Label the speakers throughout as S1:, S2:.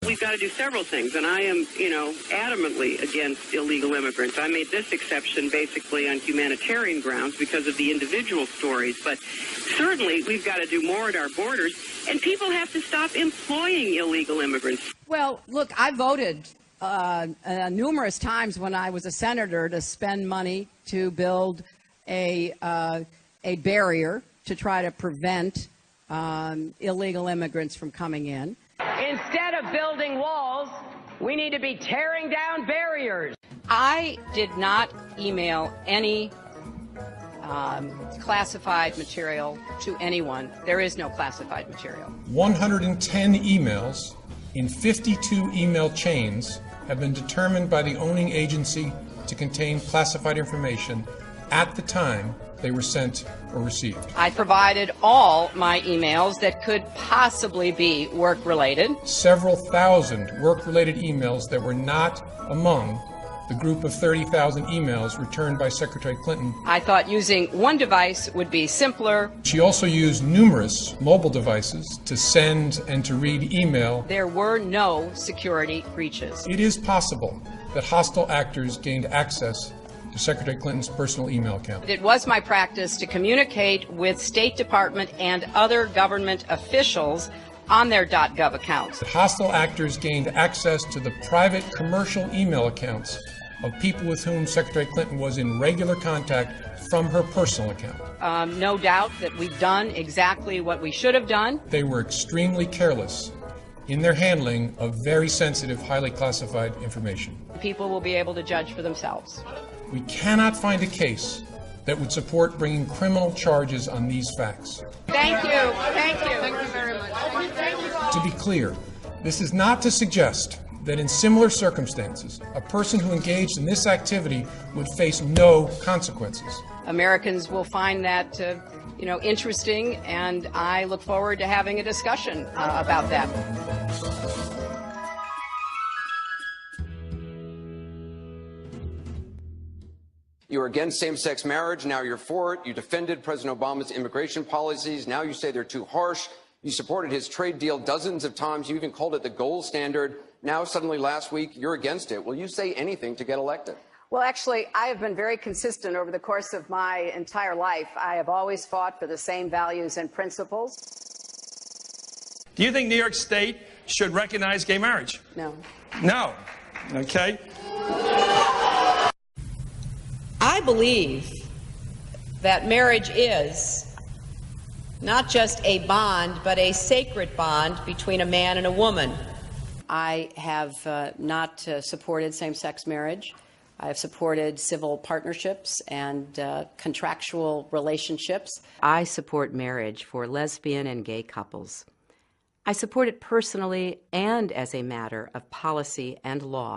S1: we've got to do several things, and I am, adamantly against illegal immigrants. I made this exception basically on humanitarian grounds because of the individual stories, but certainly we've got to do more at our borders, and people have to stop employing illegal immigrants.
S2: Well, look, I voted numerous times when I was a senator to spend money to build a barrier to try to prevent illegal immigrants from coming in.
S3: Instead of building walls, we need to be tearing down barriers.
S2: I did not email any classified material to anyone. There is no classified material.
S4: 110 emails in 52 email chains have been determined by the owning agency to contain classified information at the time they were sent or received.
S2: I provided all my emails that could possibly be work-related.
S4: Several thousand work-related emails that were not among the group of 30,000 emails returned by Secretary Clinton.
S2: I thought using one device would be simpler.
S4: She also used numerous mobile devices to send and to read email.
S2: There were no security breaches.
S4: It is possible that hostile actors gained access to Secretary Clinton's personal email account.
S2: It was my practice to communicate with State Department and other government officials on their .gov accounts.
S4: Hostile actors gained access to the private commercial email accounts of people with whom Secretary Clinton was in regular contact from her personal account.
S2: No doubt that we've done exactly what we should have done.
S4: They were extremely careless in their handling of very sensitive, highly classified information.
S2: People will be able to judge for themselves.
S4: We cannot find a case that would support bringing criminal charges on these facts.
S2: Thank you. Thank you. Thank you very much. Thank you.
S4: To be clear, this is not to suggest that in similar circumstances, a person who engaged in this activity would face no consequences.
S2: Americans will find that, interesting, and I look forward to having a discussion about that.
S5: You were against same-sex marriage, now you're for it. You defended President Obama's immigration policies, now you say they're too harsh. You supported his trade deal dozens of times. You even called it the gold standard. Now, suddenly last week, you're against it. Will you say anything to get elected?
S2: Well, actually, I have been very consistent over the course of my entire life. I have always fought for the same values and principles.
S6: Do you think New York State should recognize gay marriage?
S2: No.
S6: No. Okay.
S2: I believe that marriage is not just a bond, but a sacred bond between a man and a woman. I have not supported same-sex marriage. I have supported civil partnerships and contractual relationships. I support marriage for lesbian and gay couples. I support it personally and as a matter of policy and law.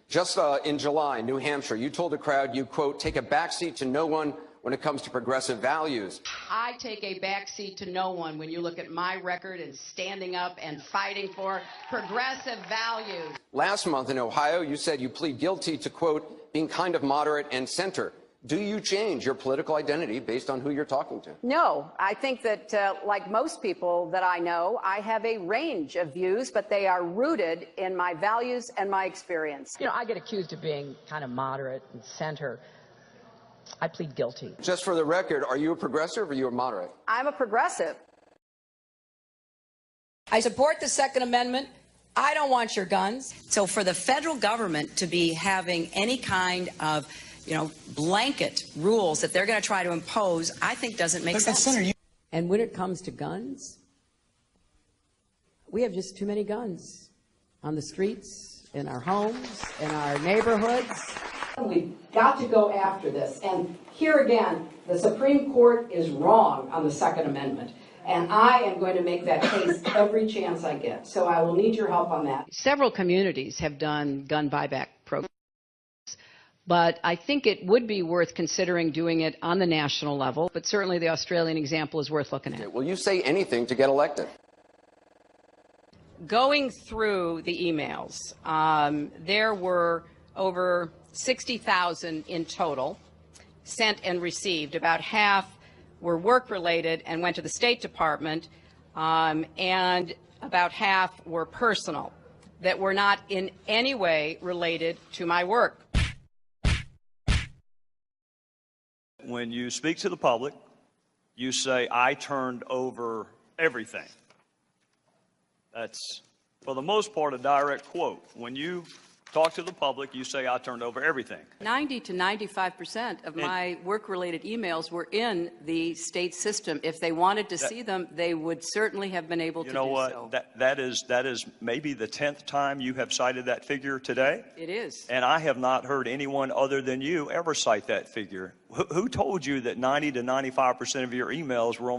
S5: Just in July, New Hampshire, you told a crowd you, quote, take a backseat to no one when it comes to progressive values.
S2: I take a backseat to no one when you look at my record and standing up and fighting for progressive values.
S5: Last month in Ohio, you said you plead guilty to, quote, being kind of moderate and center. Do you change your political identity based on who you're talking to?
S2: No, I think that like most people that I know, I have a range of views, but they are rooted in my values and my experience.
S3: I get accused of being kind of moderate and center. I plead guilty.
S5: Just for the record, are you a progressive or are you a moderate?
S2: I'm a progressive. I support the Second Amendment. I don't want your guns. So for the federal government to be having any kind of, blanket rules that they're going to try to impose, I think doesn't make sense.
S4: Senator,
S2: And when it comes to guns, we have just too many guns on the streets, in our homes, in our neighborhoods. We've got to go after this. And here again, the Supreme Court is wrong on the Second Amendment. And I am going to make that case every chance I get. So I will need your help on that. Several communities have done gun buyback programs. But I think it would be worth considering doing it on the national level. But certainly the Australian example is worth looking at.
S5: Will you say anything to get elected?
S2: Going through the emails, there were over 60,000 in total sent and received. About half were work-related and went to the State Department. And
S3: About half were personal, that were not in any way related to my work.
S7: When you speak to the public, you say, I turned over everything. That's, for the most part, a direct quote. When you talk to the public, you say, I turned over everything.
S3: 90 to 95% of my work-related emails were in the state system. If they wanted to see them, they would certainly have been able to do so.
S7: You know what? That is maybe the 10th time you have cited that figure today.
S3: It is.
S7: And I have not heard anyone other than you ever cite that figure. Who told you that 90 to 95% of your emails were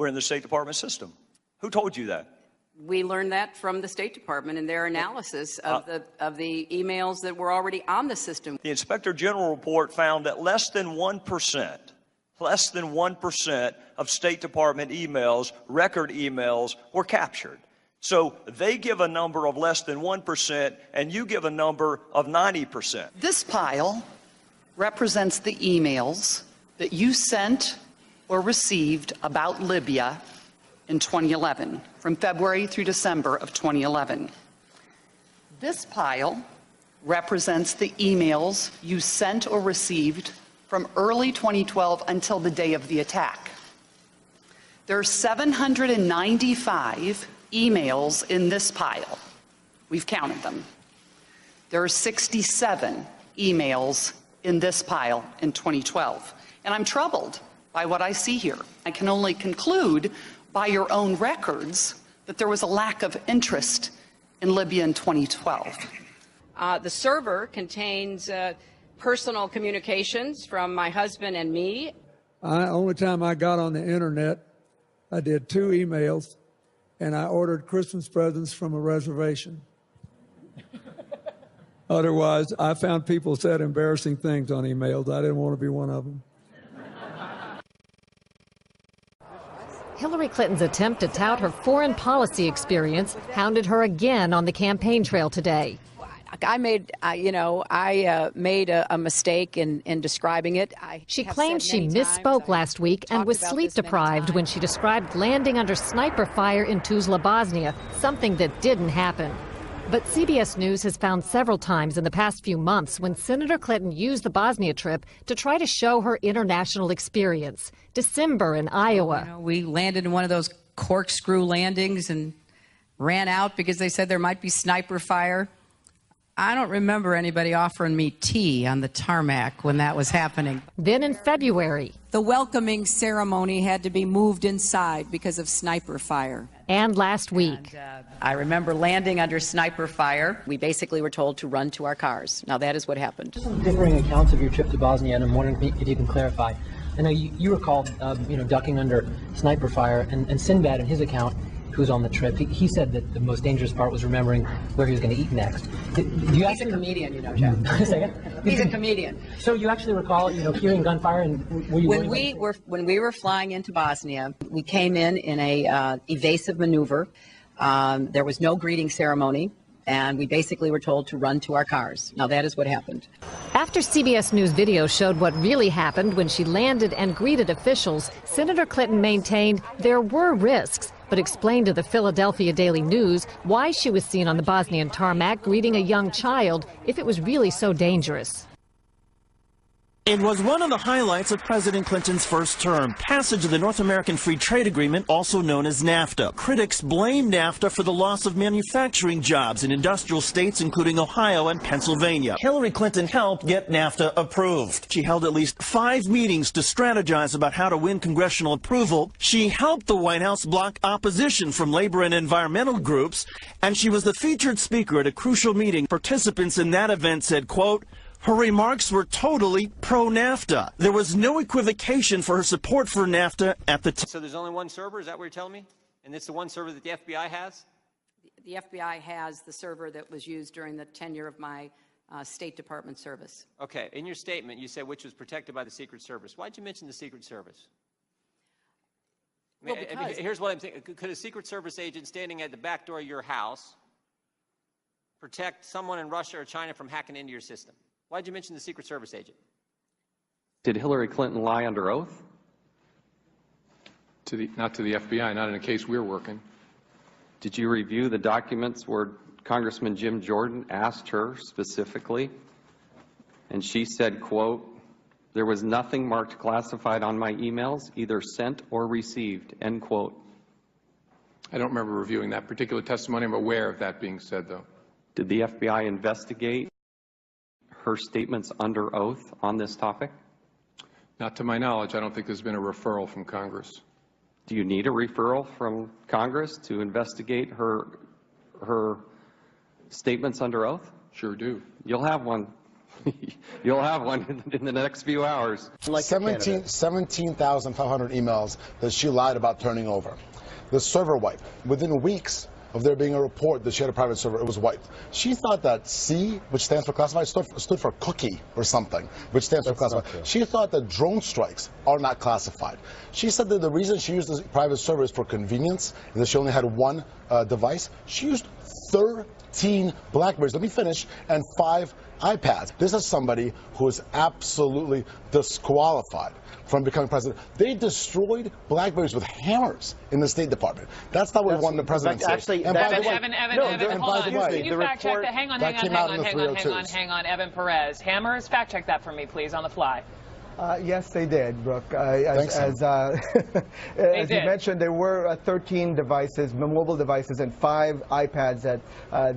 S7: in the State Department system? Who told you that?
S3: We learned that from the State Department in their analysis of the emails that were already on the system.
S7: The Inspector General report found that less than 1% of State Department emails, record emails, were captured. So they give a number of less than 1%, and you give a number of 90%.
S8: This pile represents the emails that you sent or received about Libya in 2011, from February through December of 2011. This pile represents the emails you sent or received from early 2012 until the day of the attack. There are 795 emails in this pile. We've counted them. There are 67 emails in this pile in 2012. And I'm troubled by what I see here. I can only conclude by your own records that there was a lack of interest in Libya in 2012.
S3: The server contains personal communications from my husband and me.
S9: Only time I got on the internet, I did 2 emails, and I ordered Christmas presents from a reservation. Otherwise, I found people said embarrassing things on emails. I didn't want to be one of them.
S10: Hillary Clinton's attempt to tout her foreign policy experience hounded her again on the campaign trail today.
S3: I made a mistake in describing it.
S10: She claimed she misspoke last week and was sleep deprived when she described landing under sniper fire in Tuzla, Bosnia, something that didn't happen. But CBS News has found several times in the past few months when Senator Clinton used the Bosnia trip to try to show her international experience. December in Iowa.
S3: We landed in one of those corkscrew landings and ran out because they said there might be sniper fire. I don't remember anybody offering me tea on the tarmac when that was happening.
S10: Then in February.
S3: The welcoming ceremony had to be moved inside because of sniper fire.
S10: And last week.
S3: I remember landing under sniper fire. We basically were told to run to our cars. Now that is what happened.
S11: Some differing accounts of your trip to Bosnia, and I'm wondering if you can clarify. I know you recall, ducking under sniper fire, and Sinbad in his account, who was on the trip, he said that the most dangerous part was remembering where he was going to eat next.
S3: He's a comedian, Jeff. He's a comedian.
S11: So you actually recall, hearing gunfire, and were you
S3: when we were flying into Bosnia, we came in a evasive maneuver. There was no greeting ceremony, and we basically were told to run to our cars. Now that is what happened.
S10: After CBS News video showed what really happened when she landed and greeted officials, Senator Clinton maintained there were risks, but explained to the Philadelphia Daily News why she was seen on the Bosnian tarmac greeting a young child if it was really so dangerous.
S12: It was one of the highlights of President Clinton's first term, passage of the North American Free Trade Agreement, also known as NAFTA. Critics blame NAFTA for the loss of manufacturing jobs in industrial states, including Ohio and Pennsylvania. Hillary Clinton helped get NAFTA approved. She held at least 5 meetings to strategize about how to win congressional approval. She helped the White House block opposition from labor and environmental groups, and she was the featured speaker at a crucial meeting. Participants in that event said, quote, her remarks were totally pro-NAFTA. There was no equivocation for her support for NAFTA at the time.
S5: So there's only one server? Is that what you're telling me? And it's the one server that the FBI has?
S3: The FBI has the server that was used during the tenure of my State Department service.
S5: Okay. In your statement, you said which was protected by the Secret Service. Why did you mention the Secret Service? Here's what I'm thinking. Could a Secret Service agent standing at the back door of your house protect someone in Russia or China from hacking into your system? Why did you mention the Secret Service agent?
S13: Did Hillary Clinton lie under oath?
S4: Not to the FBI, not in a case we're working.
S13: Did you review the documents where Congressman Jim Jordan asked her specifically, and she said, quote, "There was nothing marked classified on my emails, either sent or received," end quote?
S4: I don't remember reviewing that particular testimony. I'm aware of that being said, though.
S13: Did the FBI investigate her statements under oath on this topic?
S4: Not to my knowledge. I don't think there's been a referral from Congress.
S13: Do you need a referral from Congress to investigate her statements under oath?
S4: Sure do.
S13: You'll have one. You'll have one in the next few hours.
S14: 17,500 emails that she lied about turning over. The server wiped. Within weeks of there being a report that she had a private server, it was wiped. She thought that C, which stands for classified, stood for cookie or something, which stands for classified. She thought that drone strikes are not classified. She said that the reason she used this private server is for convenience, and that she only had one device. She used 13 BlackBerries, let me finish, and 5 iPads. This is somebody who is absolutely disqualified from becoming president. They destroyed BlackBerries with hammers in the State Department. That's not what we won the presidency.
S15: Actually,
S14: and by the way,
S15: Evan, hold on. Can you fact check that? Hang on, Perez. Hammers, fact check that for me, please, on the fly.
S16: Yes, they did, Brooke. As you mentioned, there were 13 devices, mobile devices, and 5 iPads that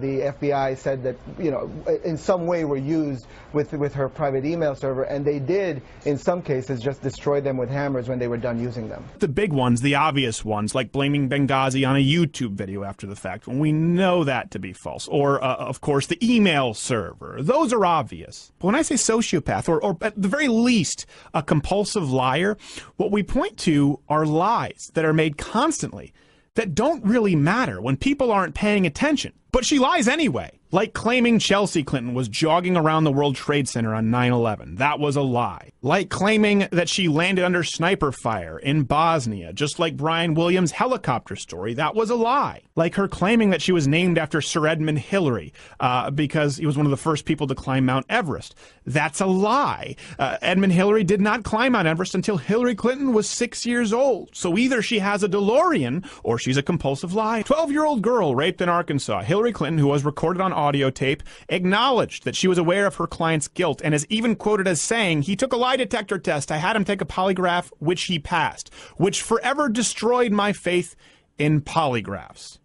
S16: the FBI said that, you know, in some way were used with her private email server, and they did, in some cases, just destroy them with hammers when they were done using them.
S17: The big ones, the obvious ones, like blaming Benghazi on a YouTube video after the fact, when we know that to be false. Or, of course, the email server. Those are obvious. But when I say sociopath, or at the very least, a compulsive liar, what we point to are lies that are made constantly that don't really matter when people aren't paying attention. But she lies anyway. Like claiming Chelsea Clinton was jogging around the World Trade Center on 9/11. That was a lie. Like claiming that she landed under sniper fire in Bosnia, just like Brian Williams' helicopter story. That was a lie. Like her claiming that she was named after Sir Edmund Hillary because he was one of the first people to climb Mount Everest. That's a lie. Edmund Hillary did not climb Mount Everest until Hillary Clinton was 6 years old. So either she has a DeLorean or she's a compulsive liar. 12-year-old girl raped in Arkansas. Hillary Clinton, who was recorded on audio tape, acknowledged that she was aware of her client's guilt and is even quoted as saying, "He took a lie detector test. I had him take a polygraph, which he passed," which forever destroyed my faith in polygraphs.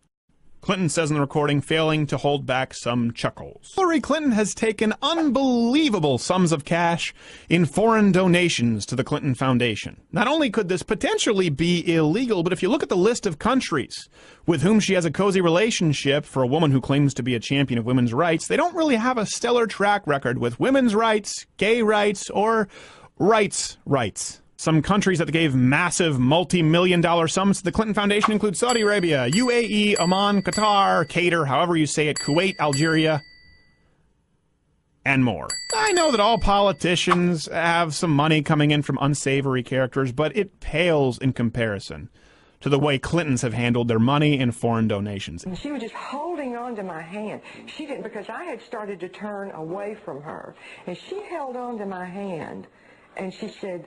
S17: Clinton says in the recording, failing to hold back some chuckles. Hillary Clinton has taken unbelievable sums of cash in foreign donations to the Clinton Foundation. Not only could this potentially be illegal, but if you look at the list of countries with whom she has a cozy relationship, for a woman who claims to be a champion of women's rights, they don't really have a stellar track record with women's rights, gay rights, or rights. Some countries that gave massive multi-million-dollar sums to the Clinton Foundation include Saudi Arabia, UAE, Oman, Qatar, Qatar, however you say it, Kuwait, Algeria, and more. I know that all politicians have some money coming in from unsavory characters, but it pales in comparison to the way Clintons have handled their money and foreign donations.
S18: And she was just holding on to my hand. She didn't, because I had started to turn away from her. And she held on to my hand, and she said,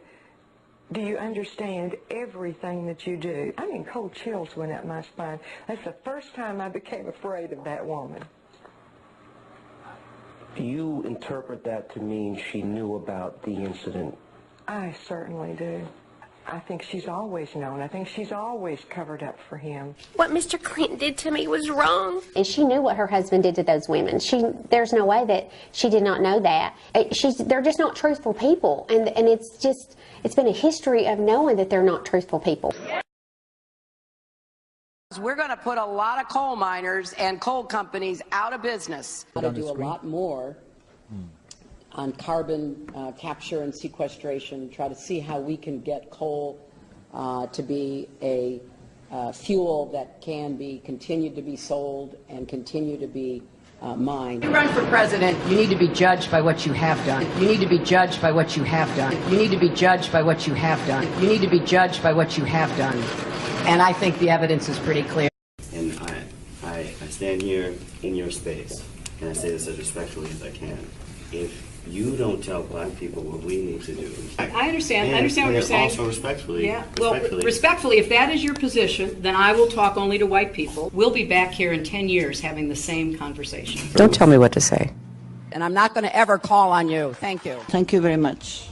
S18: "Do you understand everything that you do?" I mean, cold chills went up my spine. That's the first time I became afraid of that woman.
S19: Do you interpret that to mean she knew about the incident?
S18: I certainly do. I think she's always known. I think she's always covered up for him.
S20: What Mr. Clinton did to me was wrong. And she knew what her husband did to those women. There's no way that she did not know that. They're just not truthful people. And it's been a history of knowing that they're not truthful people.
S2: We're going to put a lot of coal miners and coal companies out of business. Got to do a lot more on carbon capture and sequestration, try to see how we can get coal to be a fuel that can be continued to be sold and continue to be mined. You run for president, you need to be judged by what you have done. You need to be judged by what you have done. You need to be judged by what you have done. You need to be judged by what you have done. And I think the evidence is pretty clear.
S21: And I stand here in your space, and I say this as respectfully as I can. If You don't tell black people what we need to do.
S2: I understand. I understand what you're saying.
S21: Also, respectfully.
S2: Yeah. Well, respectfully, if that is your position, then I will talk only to white people. We'll be back here in 10 years having the same conversation.
S3: Don't tell me what to say. And I'm not going to ever call on you. Thank you.
S22: Thank you very much.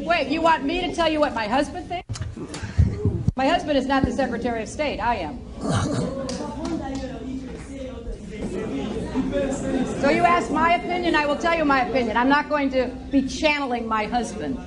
S2: Wait, you want me to tell you what my husband thinks? My husband is not the Secretary of State. I am. So you ask my opinion, I will tell you my opinion. I'm not going to be channeling my husband.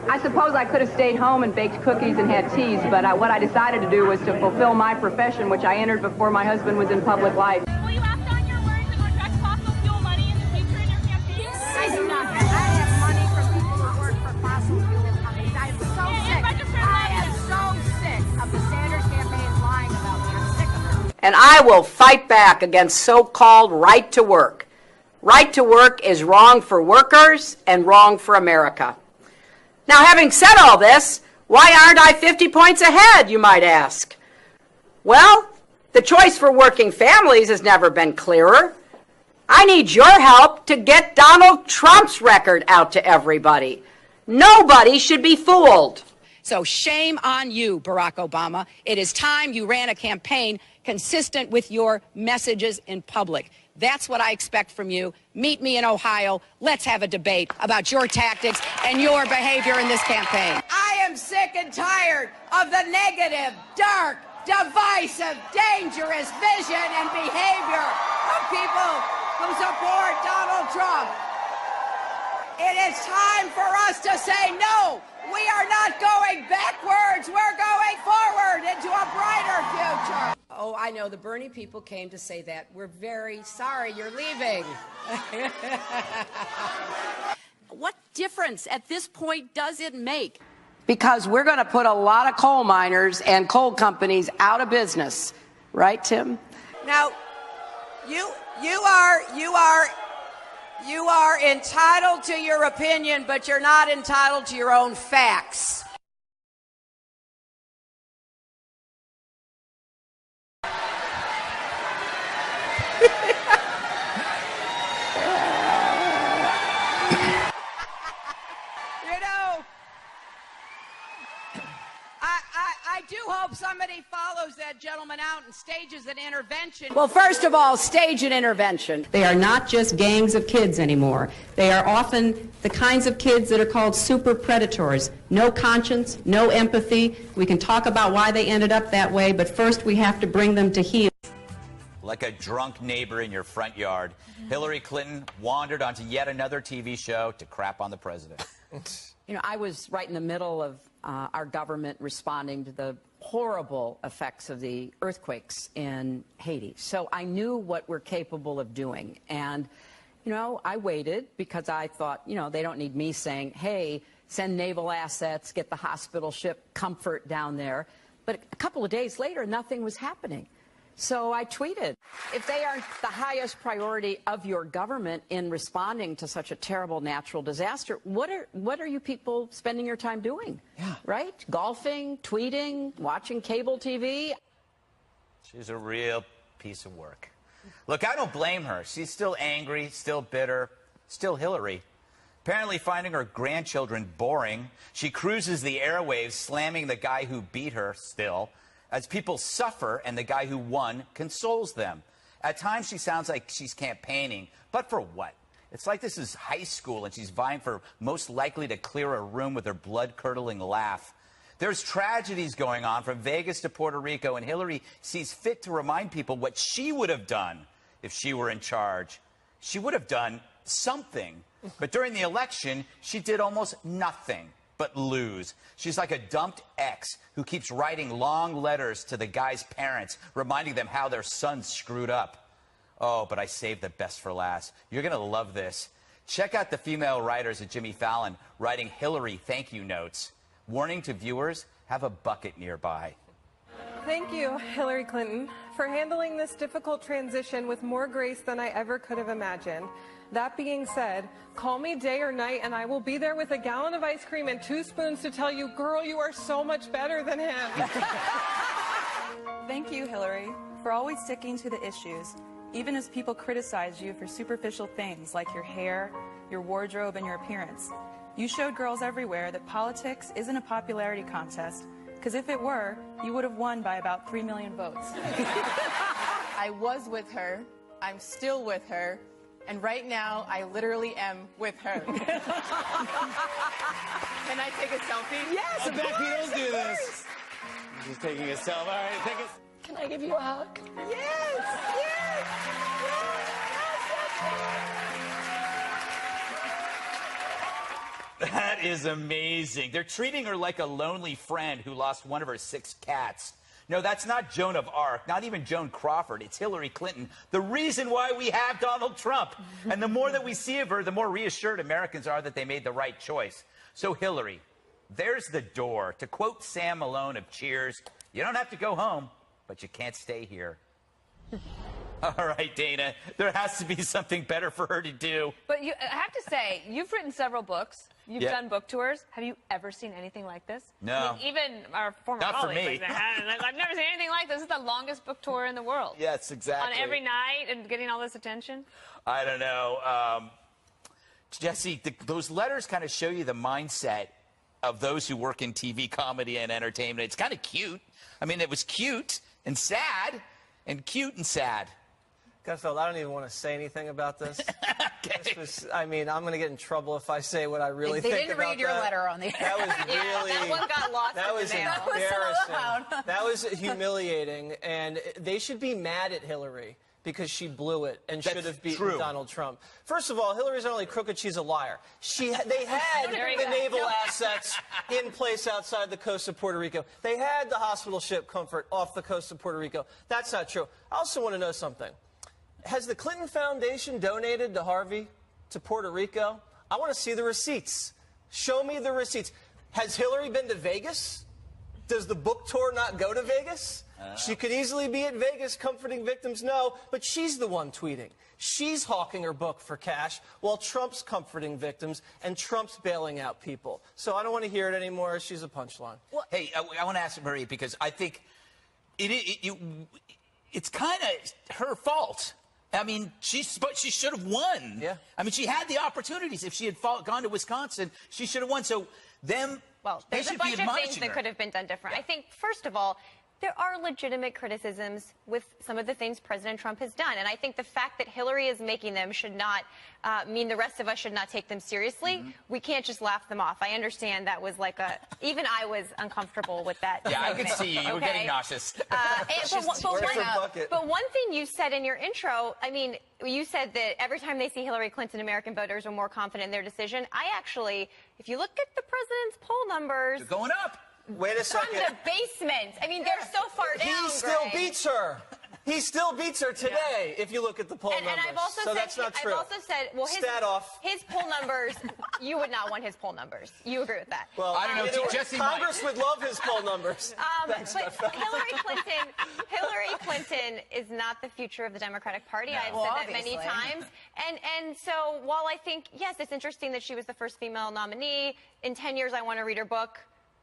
S23: I suppose I could have stayed home and baked cookies and had teas, but what I decided to do was to fulfill my profession, which I entered before my husband was in public life.
S24: Will you act on your words and reject fossil fuel money in the future in your campaign?
S25: I do not. I have money from people who work for fossil fuel companies. I am so sick of the Sanders campaign lying about me. I'm sick of it.
S2: And I will fight back against so-called right to work. Right to work is wrong for workers and wrong for America. Now, having said all this, why aren't I 50 points ahead, you might ask? Well, the choice for working families has never been clearer. I need your help to get Donald Trump's record out to everybody. Nobody should be fooled. So shame on you, Barack Obama. It is time you ran a campaign consistent with your messages in public. That's what I expect from you. Meet me in Ohio. Let's have a debate about your tactics and your behavior in this campaign. I am sick and tired of the negative, dark, divisive, dangerous vision and behavior of people who support Donald Trump. It is time for us to say no. We are not going backwards. We're going forward into a brighter future. Oh, I know. The Bernie people came to say that. We're very sorry you're leaving. What difference at this point does it make? Because we're going to put a lot of coal miners and coal companies out of business. Right, Tim? Now, you are entitled to your opinion, but you're not entitled to your own facts. I do hope somebody follows that gentleman out and stages an intervention. Well, first of all, stage an intervention. They are not just gangs of kids anymore. They are often the kinds of kids that are called super predators. No conscience, no empathy. We can talk about why they ended up that way, but first we have to bring them to heel.
S26: Like a drunk neighbor in your front yard, Hillary Clinton wandered onto yet another TV show to crap on the president.
S2: You know, I was right in the middle of our government responding to the horrible effects of the earthquakes in Haiti. So I knew what we're capable of doing. And, you know, I waited because I thought, you know, they don't need me saying, hey, send naval assets, get the hospital ship Comfort down there. But a couple of days later, nothing was happening. So I tweeted, if they aren't the highest priority of your government in responding to such a terrible natural disaster, what are you people spending your time doing? Yeah. Right? Golfing, tweeting, watching cable TV?
S26: She's a real piece of work. Look, I don't blame her. She's still angry, still bitter, still Hillary. Apparently finding her grandchildren boring, she cruises the airwaves slamming the guy who beat her still, as people suffer and the guy who won consoles them. At times she sounds like she's campaigning, but for what? It's like this is high school and she's vying for most likely to clear a room with her blood-curdling laugh. There's tragedies going on from Vegas to Puerto Rico, and Hillary sees fit to remind people what she would have done if she were in charge. She would have done something, but during the election, she did almost nothing but lose. She's like a dumped ex who keeps writing long letters to the guy's parents, reminding them how their son screwed up. Oh, but I saved the best for last. You're going to love this. Check out the female writers at Jimmy Fallon writing Hillary thank you notes. Warning to viewers, have a bucket nearby.
S27: Thank you, Hillary Clinton, for handling this difficult transition with more grace than I ever could have imagined. That being said, call me day or night and I will be there with a gallon of ice cream and 2 spoons to tell you, girl, you are so much better than him.
S1: Thank you, Hillary, for always sticking to the issues, even as people criticize you for superficial things like your hair, your wardrobe, and your appearance. You showed girls everywhere that politics isn't a popularity contest, because if it were, you would have won by about 3 million votes.
S6: I was with her, I'm still with her, and right now I literally am with her. Can I take a selfie?
S7: Yes, Becky, don't do this. She's taking a selfie. All right, take it.
S6: Can I give you a hug? Yes! Yes!
S26: That is amazing. They're treating her like a lonely friend who lost one of her 6 cats. No, that's not Joan of Arc, not even Joan Crawford. It's Hillary Clinton, the reason why we have Donald Trump. And the more that we see of her, the more reassured Americans are that they made the right choice. So, Hillary, there's the door. To quote Sam Malone of Cheers, you don't have to go home, but you can't stay here. All right, Dana, there has to be something better for her to do.
S8: But I have to say, you've written several books. You've done book tours. Have you ever seen anything like this?
S26: No.
S8: I mean, even our former
S26: Not for
S8: colleagues.
S26: me.
S8: I've never seen anything like this. This is the longest book tour in the world.
S26: Yes, exactly.
S8: On every night and getting all this attention.
S26: I don't know. Jesse, those letters kind of show you the mindset of those who work in TV, comedy, and entertainment. It's kind of cute. I mean, it was cute and sad and cute and sad.
S9: Gutfeld, I don't even want to say anything about this. I mean, I'm going to get in trouble if I say what I really think about that.
S6: They didn't read your letter on the air.
S9: That was really...
S8: that one got lost
S9: That was
S8: in the mail.
S9: embarrassing. That was humiliating, and they should be mad at Hillary because she blew it and should have beaten Donald Trump. First of all, Hillary's not only crooked, she's a liar. They had the naval assets in place outside the coast of Puerto Rico. They had the hospital ship Comfort off the coast of Puerto Rico. That's not true. I also want to know something. Has the Clinton Foundation donated to Harvey to Puerto Rico? I want to see the receipts. Show me the receipts. Has Hillary been to Vegas? Does the book tour not go to Vegas? She could easily be at Vegas comforting victims, no, but she's the one tweeting. She's hawking her book for cash while Trump's comforting victims and Trump's bailing out people. So I don't want to hear it anymore. She's a punchline.
S26: Well, hey, I want to ask Marie because I think it's kind of her fault. I mean, she should have won. Yeah. I mean, she had the opportunities. If she had gone to Wisconsin, she should have won. So there's
S11: a bunch of things that could have been done different. I think, first of all, there are legitimate criticisms with some of the things President Trump has done. And I think the fact that Hillary is making them should not mean the rest of us should not take them seriously. Mm-hmm. We can't just laugh them off. I understand that was like even I was uncomfortable with that.
S26: Yeah, I could see you. You were getting nauseous.
S11: But one thing you said in your intro, I mean, you said that every time they see Hillary Clinton, American voters are more confident in their decision. I actually, if you look at the president's poll numbers.
S26: They're going up.
S9: Wait a second.
S11: From the basement. I mean, they're so far down.
S9: He still beats her. He still beats her today, if you look at the poll numbers.
S11: And I've also said,
S9: that's not true.
S11: I've also said, well, his poll numbers, you would not want his poll numbers. You agree with that?
S9: Well,
S26: I don't know. Jesse
S9: Congress would love his poll numbers.
S11: But Hillary Clinton is not the future of the Democratic Party.
S26: No.
S11: I've said that many times. And so while I think, yes, it's interesting that she was the first female nominee, in 10 years I want to read her book.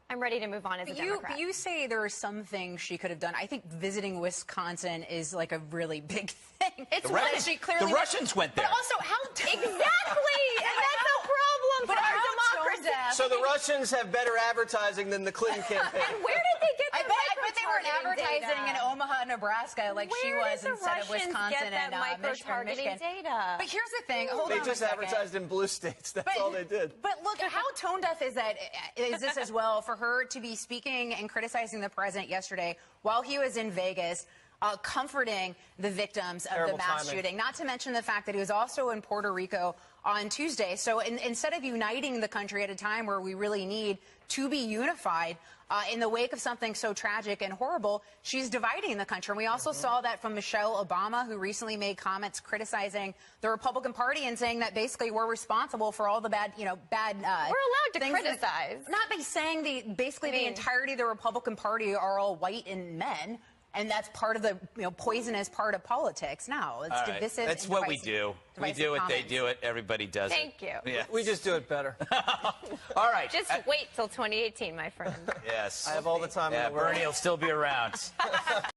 S11: I'm ready to move on as a Democrat.
S6: But you say there are some things she could have done. I think visiting Wisconsin is like a really big thing.
S11: It's
S26: the Russians went there.
S6: But also, how
S11: exactly, and that's a problem for our democracy.
S9: So the Russians have better advertising than the Clinton campaign.
S11: And where did they get
S6: I bet they weren't advertising in Omaha, Nebraska, like she was instead of Wisconsin and Michigan.
S11: Data?
S6: But here's the thing.
S9: They just advertised in blue states. That's all they did.
S6: But look, how tone deaf is this as well for her to be speaking and criticizing the president yesterday while he was in Vegas, comforting the victims of the mass shooting, not to mention the fact that he was also in Puerto Rico on Tuesday. So instead of uniting the country at a time where we really need to be unified in the wake of something so tragic and horrible, she's dividing the country. And we also saw that from Michelle Obama, who recently made comments criticizing the Republican Party and saying that basically we're responsible for all the bad. We're
S11: allowed to criticize.
S6: Not by saying the entirety of the Republican Party are all white and men. and that's part of the poisonous part of politics now. It's
S26: All right.
S6: divisive.
S26: That's what we do. We do it, they do it, everybody does it.
S11: Thank you.
S26: Yeah.
S9: We just do it better.
S26: All right.
S11: Just wait till 2018, my friend.
S26: Yes.
S9: I have all the time in the world.
S26: Bernie will still be around.